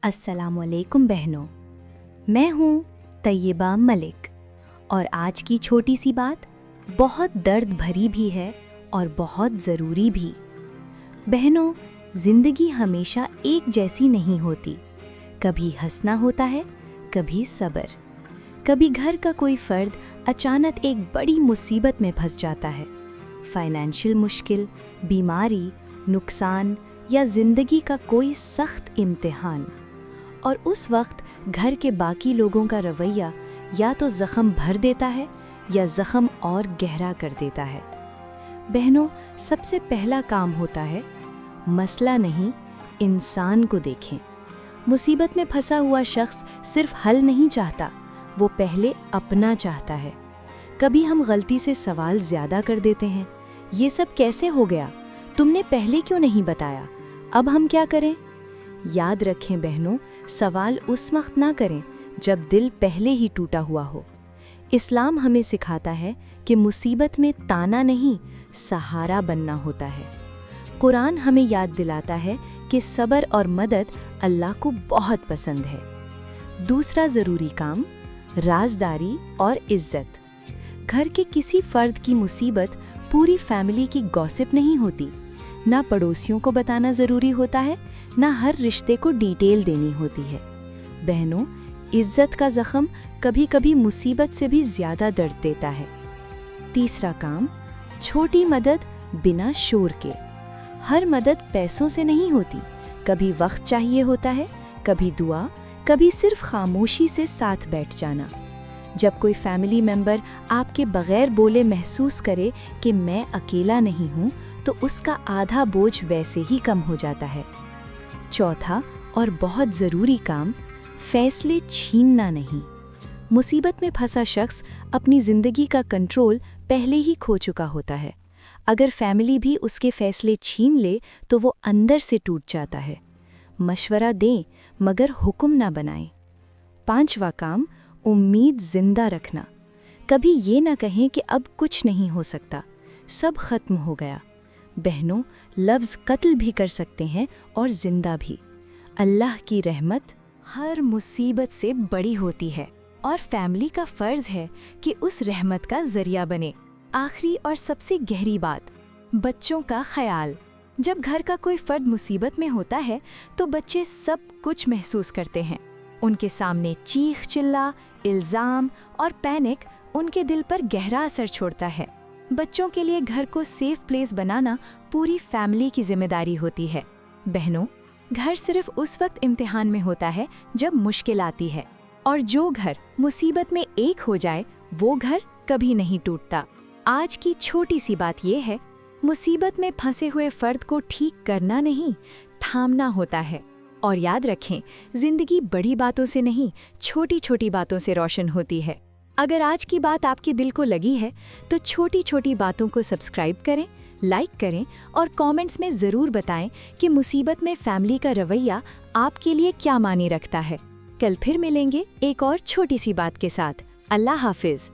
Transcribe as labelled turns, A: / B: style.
A: अस्सलामुअलैकुम बहनों, मैं हूँ तैयबा मलिक और आज की छोटी सी बात बहुत दर्द भरी भी है और बहुत ज़रूरी भी। बहनों, ज़िंदगी हमेशा एक जैसी नहीं होती। कभी हंसना होता है, कभी सब्र। कभी घर का कोई फ़र्द अचानक एक बड़ी मुसीबत में फंस जाता है। फाइनेंशियल मुश्किल, बीमारी, नुकसान या ज़िंदगी का कोई सख्त इम्तिहान। और उस वक्त घर के बाकी लोगों का रवैया या तो ज़ख़म भर देता है या ज़ख़म और गहरा कर देता है। बहनों, सबसे पहला काम होता है मसला नहीं, इंसान को देखें। मुसीबत में फंसा हुआ शख्स सिर्फ हल नहीं चाहता, वो पहले अपना चाहता है। कभी हम गलती से सवाल ज़्यादा कर देते हैं, ये सब कैसे हो गया, तुमने पहले क्यों नहीं बताया, अब हम क्या करें। याद रखें बहनों, सवाल उस वक्त ना करें जब दिल पहले ही टूटा हुआ हो। इस्लाम हमें सिखाता है कि मुसीबत में ताना नहीं, सहारा बनना होता है। कुरान हमें याद दिलाता है कि सब्र और मदद अल्लाह को बहुत पसंद है। दूसरा ज़रूरी काम, राज़दारी और इज़्ज़त। घर के किसी फ़र्द की मुसीबत पूरी फैमिली की गॉसिप नहीं होती। ना पड़ोसियों को बताना ज़रूरी होता है, ना हर रिश्ते को डिटेल देनी होती है। बहनों, इज़्ज़त का ज़ख़म कभी कभी मुसीबत से भी ज़्यादा दर्द देता है। तीसरा काम, छोटी मदद बिना शोर के। हर मदद पैसों से नहीं होती, कभी वक्त चाहिए होता है, कभी दुआ, कभी सिर्फ खामोशी से साथ बैठ जाना। जब कोई फैमिली मेंबर आपके बगैर बोले महसूस करे कि मैं अकेला नहीं हूँ, तो उसका आधा बोझ वैसे ही कम हो जाता है। चौथा और बहुत ज़रूरी काम, फैसले छीनना नहीं। मुसीबत में फंसा शख्स अपनी ज़िंदगी का कंट्रोल पहले ही खो चुका होता है। अगर फैमिली भी उसके फैसले छीन ले तो वो अंदर से टूट जाता है। मशवरा दें मगर हुक्म ना बनाएं। पांचवा काम, उम्मीद जिंदा रखना। कभी ये ना कहें कि अब कुछ नहीं हो सकता, सब खत्म हो गया। बहनों, लफ्ज़ कत्ल भी कर सकते हैं और जिंदा भी। अल्लाह की रहमत हर मुसीबत से बड़ी होती है और फैमिली का फ़र्ज़ है कि उस रहमत का ज़रिया बने। आखिरी और सबसे गहरी बात, बच्चों का ख्याल। जब घर का कोई फ़र्द मुसीबत में होता है तो बच्चे सब कुछ महसूस करते हैं। उनके सामने चीख चिल्ला, इल्ज़ाम और पैनिक उनके दिल पर गहरा असर छोड़ता है। बच्चों के लिए घर को सेफ प्लेस बनाना पूरी फैमिली की जिम्मेदारी होती है। बहनों, घर सिर्फ उस वक्त इम्तिहान में होता है जब मुश्किल आती है, और जो घर मुसीबत में एक हो जाए वो घर कभी नहीं टूटता। आज की छोटी सी बात ये है, मुसीबत में फंसे हुए फ़र्द को ठीक करना नहीं, थामना होता है। और याद रखें, ज़िंदगी बड़ी बातों से नहीं, छोटी छोटी बातों से रोशन होती है। अगर आज की बात आपके दिल को लगी है तो छोटी छोटी बातों को सब्सक्राइब करें, लाइक करें और कमेंट्स में ज़रूर बताएं कि मुसीबत में फैमिली का रवैया आपके लिए क्या मायने रखता है। कल फिर मिलेंगे एक और छोटी सी बात के साथ। अल्लाह हाफिज़।